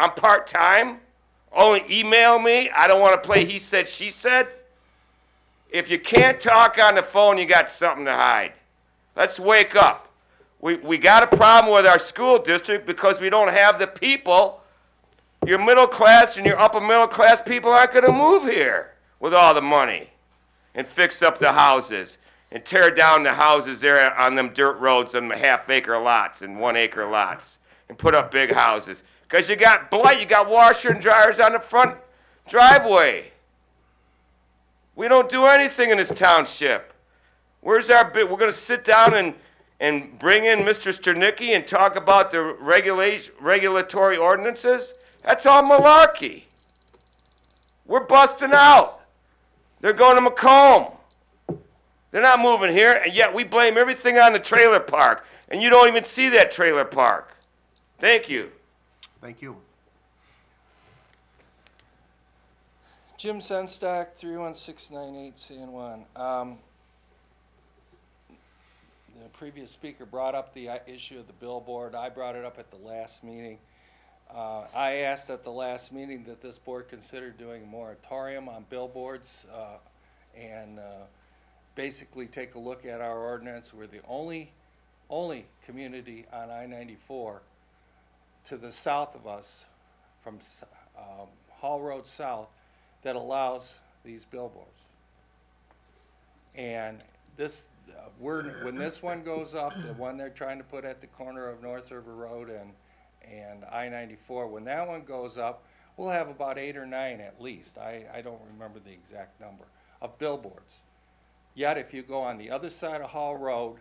I'm part-time. Only email me. I don't want to play he said, she said. If you can't talk on the phone, you got something to hide. Let's wake up. We got a problem with our school district because we don't have the people. Your middle class and your upper middle class people aren't going to move here with all the money and fix up the houses and tear down the houses there on them dirt roads and half-acre lots and 1-acre lots and put up big houses. Because you got blight, you got washer and dryers on the front driveway. We don't do anything in this township. Where's our bit? We're going to sit down and bring in Mr. Sternicki and talk about the regulatory ordinances? That's all malarkey. We're busting out. They're going to Macomb. They're not moving here, and yet we blame everything on the trailer park, and you don't even see that trailer park. Thank you. Thank you. Jim Senstock, 31698 San Juan. The previous speaker brought up the issue of the billboard. I brought it up at the last meeting. I asked at the last meeting that this board consider doing a moratorium on billboards and basically take a look at our ordinance. We're the only community on I-94 to the south of us from Hall Road South that allows these billboards. And this, when this one goes up, the one they're trying to put at the corner of North River Road and I-94, when that one goes up, we'll have about 8 or 9 at least. I don't remember the exact number of billboards. Yet if you go on the other side of Hall Road,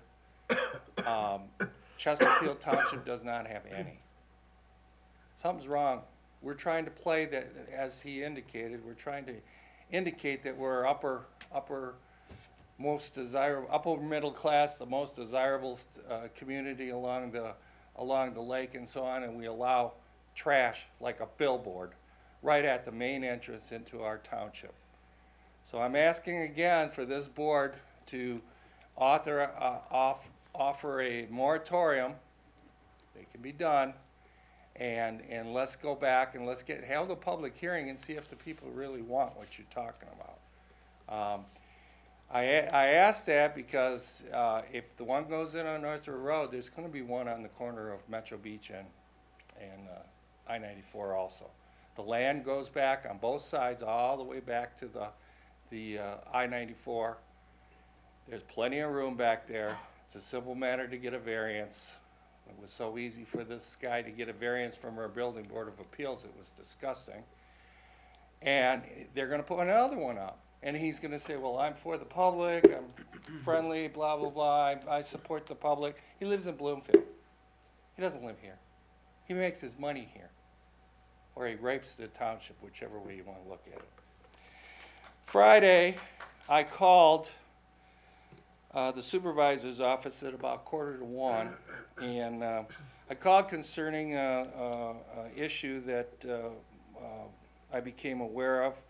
Chesterfield Township does not have any. Something's wrong. We're trying to play that, as he indicated, we're trying to indicate that we're upper middle class, the most desirable community along the lake and so on, and we allow trash like a billboard right at the main entrance into our township. So I'm asking again for this board to offer a moratorium. It can be done. And let's go back and let's have the public hearing and see if the people really want what you're talking about. I asked that because if the one goes in on North River Road, there's going to be one on the corner of Metro Beach and I-94 also. The land goes back on both sides all the way back to the I-94. There's plenty of room back there. It's a simple matter to get a variance. It was so easy for this guy to get a variance from our building board of appeals. It was disgusting. And they're going to put another one up. And he's going to say, well, I'm for the public. I'm friendly, blah, blah, blah. I support the public. He lives in Bloomfield. He doesn't live here. He makes his money here. Or he rapes the township, whichever way you want to look at it. Friday, I called the supervisor's office at about 1:45, and I called concerning an issue that I became aware of,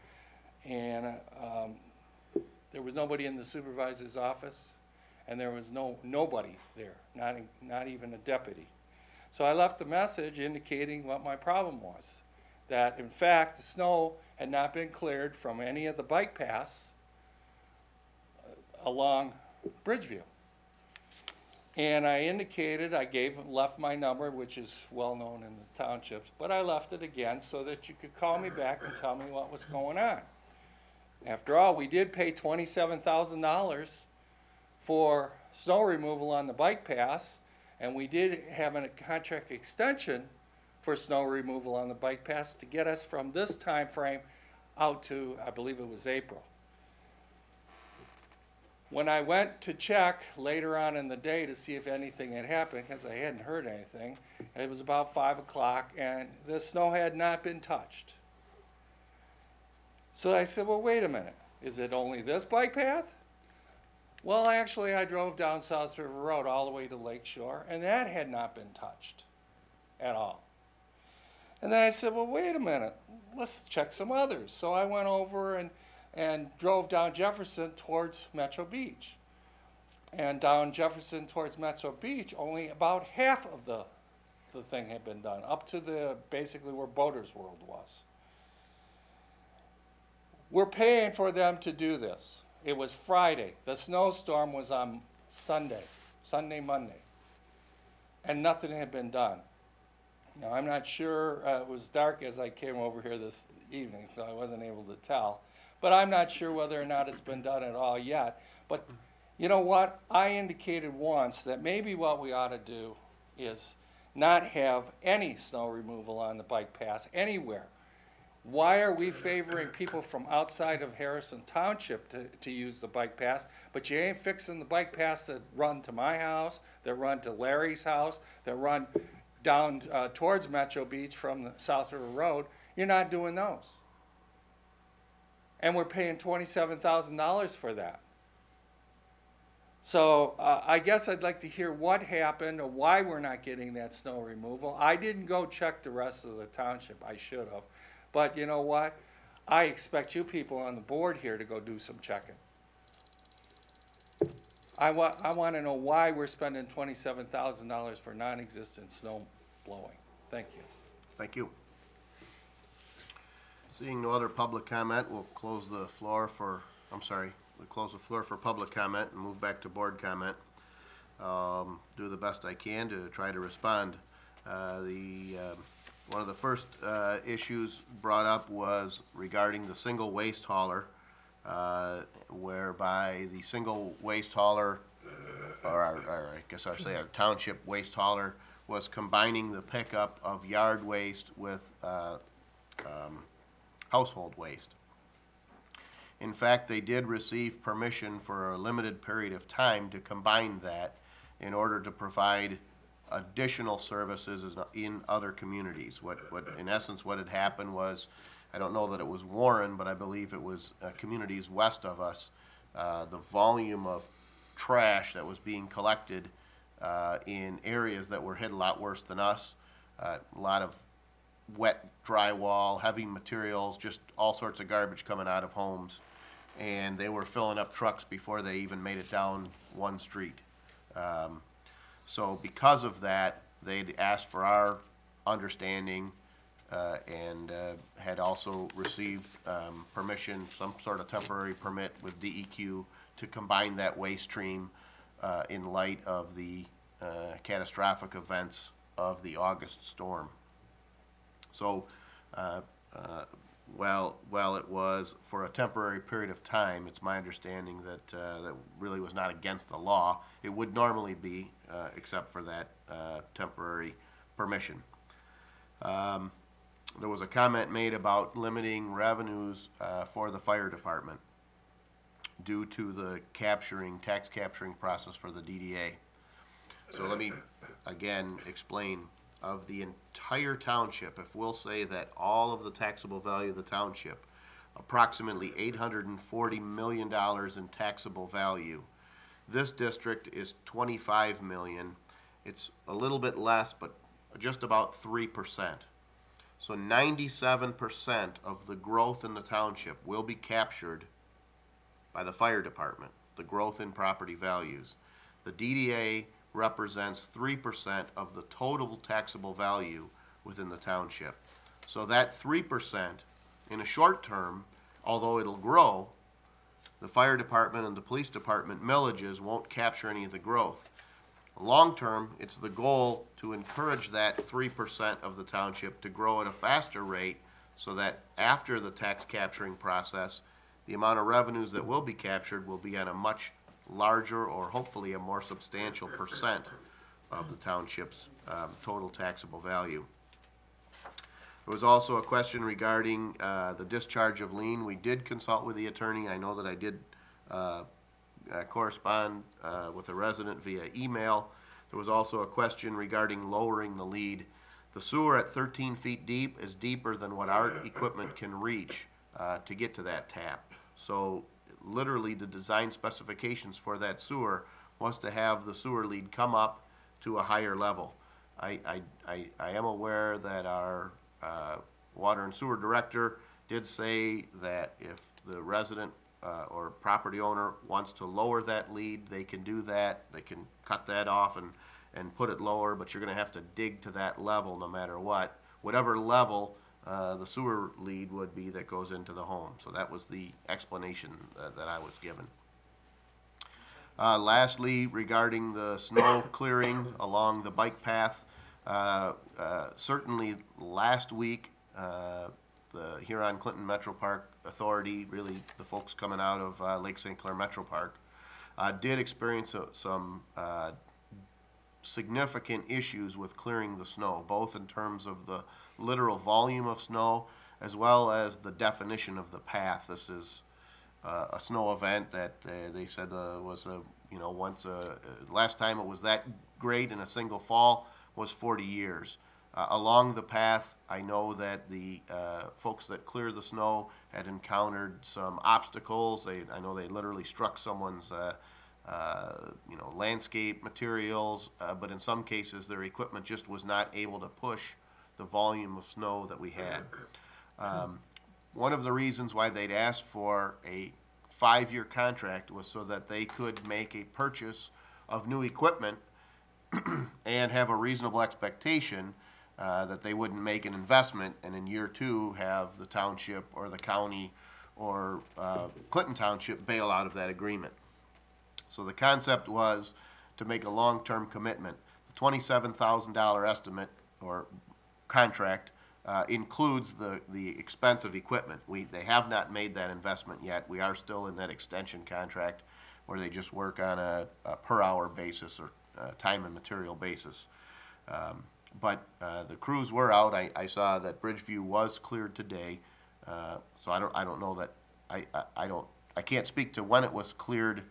and there was nobody in the supervisor's office, and there was nobody there, not even a deputy. So I left a message indicating what my problem was, that in fact the snow had not been cleared from any of the bike paths along Bridgeview. And I indicated, left my number, which is well known in the townships, but I left it again so that you could call me back and tell me what was going on. After all, we did pay $27,000 for snow removal on the bike paths, and we did have a contract extension for snow removal on the bike paths to get us from this time frame out to, I believe it was April. When I went to check later on in the day to see if anything had happened, because I hadn't heard anything, it was about 5 o'clock and the snow had not been touched. So I said, well, wait a minute. Is it only this bike path? Well, actually, I drove down South River Road all the way to Lake Shore, and that had not been touched at all. And then I said, well, wait a minute. Let's check some others. So I went over and drove down Jefferson towards Metro Beach. And down Jefferson towards Metro Beach, only about half of the the thing had been done, up to the, basically where Boaters World was. We're paying for them to do this. It was Friday. The snowstorm was on Sunday, Monday. And nothing had been done. Now, I'm not sure, it was dark as I came over here this evening, so I wasn't able to tell. But I'm not sure whether or not it's been done at all yet. But you know what? I indicated once that maybe what we ought to do is not have any snow removal on the bike path anywhere. Why are we favoring people from outside of Harrison Township to use the bike paths, but you ain't fixing the bike paths that run to my house, that run to Larry's house, that run down towards Metro Beach from the South River Road? You're not doing those. And we're paying $27,000 for that. So I guess I'd like to hear what happened or why we're not getting that snow removal. I didn't go check the rest of the township. I should have. But you know what? I expect you people on the board here to go do some checking. I want to know why we're spending $27,000 for non-existent snow blowing. Thank you. Thank you. Seeing no other public comment, we'll close the floor for, we'll close the floor for public comment and move back to board comment. Do the best I can to try to respond. One of the first issues brought up was regarding the single waste hauler, whereby the single waste hauler, or I guess I'll say our township waste hauler, was combining the pickup of yard waste with household waste. In fact, they did receive permission for a limited period of time to combine that in order to provide additional services in other communities. What in essence what had happened was, I don't know that it was Warren, but I believe it was communities west of us. The volume of trash that was being collected in areas that were hit a lot worse than us, a lot of wet drywall, heavy materials, just all sorts of garbage coming out of homes, and they were filling up trucks before they even made it down one street. So because of that, they'd asked for our understanding and had also received permission, some sort of temporary permit with DEQ to combine that waste stream in light of the catastrophic events of the August storm. So while it was for a temporary period of time, it's my understanding that that really was not against the law. It would normally be, except for that temporary permission. There was a comment made about limiting revenues for the fire department due to the tax capturing process for the DDA. So let me again explain. Of the entire township, if we'll say that all of the taxable value of the township, approximately $840 million in taxable value, this district is $25 million. It's a little bit less, but just about 3%. So 97% of the growth in the township will be captured by the fire department, the growth in property values. The DDA represents 3% of the total taxable value within the township. So that 3%, in a short term, although it'll grow, the fire department and the police department millages won't capture any of the growth. Long term, it's the goal to encourage that 3% of the township to grow at a faster rate so that after the tax capturing process, the amount of revenues that will be captured will be on a much larger, or hopefully a more substantial percent of the township's total taxable value. There was also a question regarding the discharge of lien. We did consult with the attorney. I know that I did correspond with a resident via email. There was also a question regarding lowering the lead. The sewer at 13 feet deep is deeper than what our equipment can reach to get to that tap. So literally the design specifications for that sewer was to have the sewer lead come up to a higher level. I am aware that our water and sewer director did say that if the resident or property owner wants to lower that lead, they can do that. They can cut that off and put it lower, but you're gonna have to dig to that level no matter what. Whatever level the sewer lead would be that goes into the home. So that was the explanation that I was given. Lastly, regarding the snow clearing along the bike path, certainly last week, the Huron-Clinton Metro Park Authority, really the folks coming out of Lake St. Clair Metro Park, did experience some significant issues with clearing the snow, both in terms of the literal volume of snow as well as the definition of the path. This is a snow event that they said was last time it was that great in a single fall was 40 years. Along the path, I know that the folks that cleared the snow had encountered some obstacles. I know they literally struck someone's landscape materials, but in some cases their equipment just was not able to push the volume of snow that we had. One of the reasons why they'd asked for a 5-year contract was so that they could make a purchase of new equipment and have a reasonable expectation that they wouldn't make an investment and in year 2 have the township or the county or Clinton Township bail out of that agreement. So the concept was to make a long-term commitment. The $27,000 estimate or contract includes the expense of equipment. They have not made that investment yet. We are still in that extension contract where they just work on a per hour basis or time and material basis. But the crews were out. I saw that Bridgeview was cleared today, so I don't know that I can't speak to when it was cleared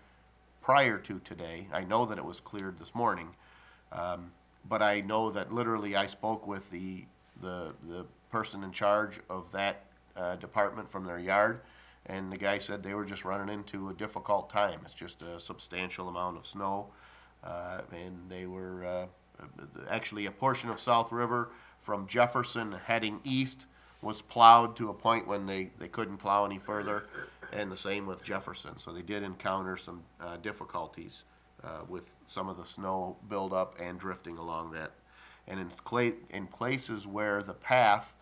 prior to today. I know that it was cleared this morning, but I know that literally I spoke with the person in charge of that department from their yard, and the guy said they were just running into a difficult time. It's just a substantial amount of snow, and they were actually a portion of South River from Jefferson heading east was plowed to a point when they couldn't plow any further, and the same with Jefferson. So they did encounter some difficulties with some of the snow buildup and drifting along that. And in places where the path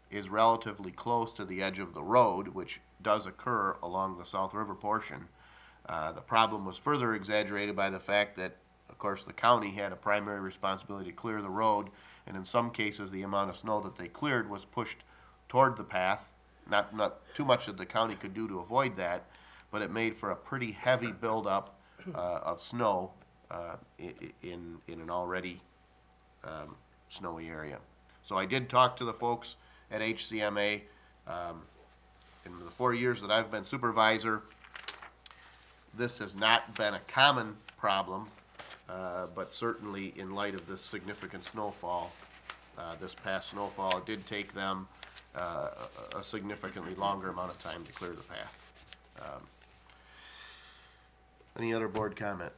is relatively close to the edge of the road, which does occur along the South River portion, the problem was further exaggerated by the fact that, of course, the county had a primary responsibility to clear the road, and in some cases the amount of snow that they cleared was pushed toward the path. Not too much that the county could do to avoid that, but it made for a pretty heavy buildup of snow in an already snowy area. So I did talk to the folks at HCMA. In the 4 years that I've been supervisor, this has not been a common problem, but certainly in light of this significant snowfall, this past snowfall, it did take them a significantly longer amount of time to clear the path. Any other board comment?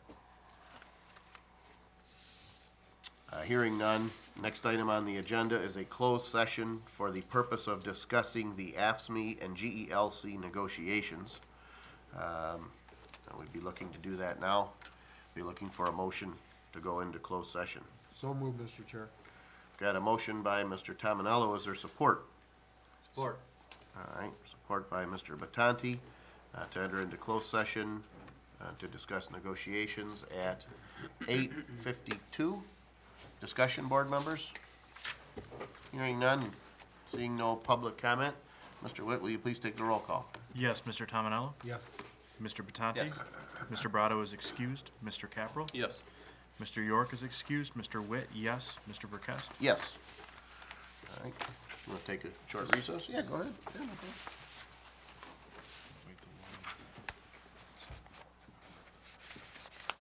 Hearing none, next item on the agenda is a closed session for the purpose of discussing the AFSCME and GELC negotiations. We'd be looking to do that now. Be looking for a motion to go into closed session. So moved, Mr. Chair. Got a motion by Mr. Tominello. Is there support? Support. All right, support by Mr. Battanti to enter into closed session to discuss negotiations at 8:52. Discussion, board members? Hearing none, seeing no public comment. Mr. Witt, will you please take the roll call? Yes, Mr. Tominello. Yes. Mr. Battanti. Yes. Mr. Brado is excused. Mr. Capral. Yes. Mr. York is excused. Mr. Witt, yes. Mr. Burkest. Yes. All right, you want to take a short recess? Yeah, go ahead. Yeah, no problem.